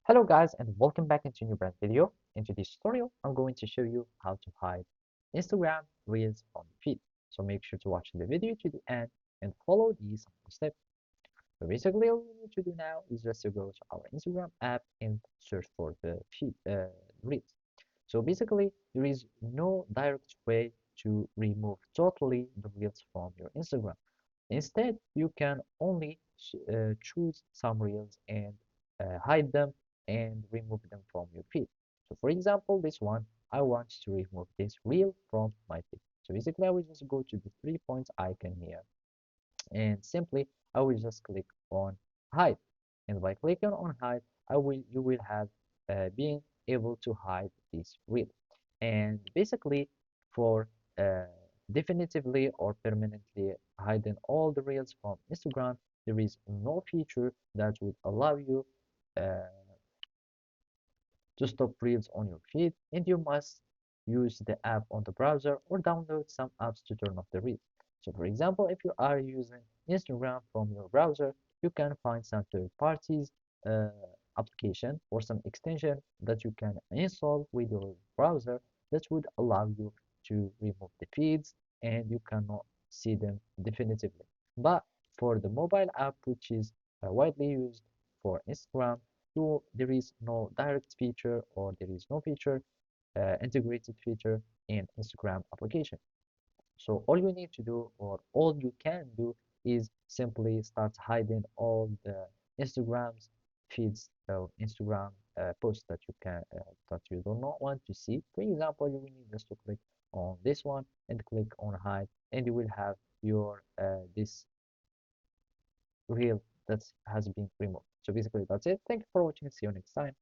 Hello guys and welcome back into a new brand video. In today's tutorial, I'm going to show you how to hide Instagram Reels from your feed. So make sure to watch the video to the end and follow these simple steps. So basically all we need to do now is just to go to our Instagram app and search for the feed Reels. So basically there is no direct way to remove totally the Reels from your Instagram. Instead, you can only choose some reels and hide them and remove them from your feed. So for example, this one, I want to remove this reel from my feed. So basically, I will just go to the 3 points icon here and simply I will just click on hide. And by clicking on hide, you will have been able to hide this reel. And basically, for uh, definitively or permanently hiding all the reels from Instagram, there is no feature that would allow you uh, to stop reels on your feed, and you must use the app on the browser or download some apps to turn off the reels. So for example, if you are using Instagram from your browser, you can find some third parties uh, application or some extension that you can install with your browser that would allow you to remove the feeds and you cannot see them definitively. But for the mobile app, which is widely used for Instagram, there is no direct feature or there is no feature integrated feature in Instagram application. So all you need to do or all you can do is simply start hiding all the Instagram's feeds or Instagram posts that you do not want to see. For example, you will need just to click on this one and click on hide, and you will have your this reel that has been removed. So basically that's it. Thank you for watching. See you next time.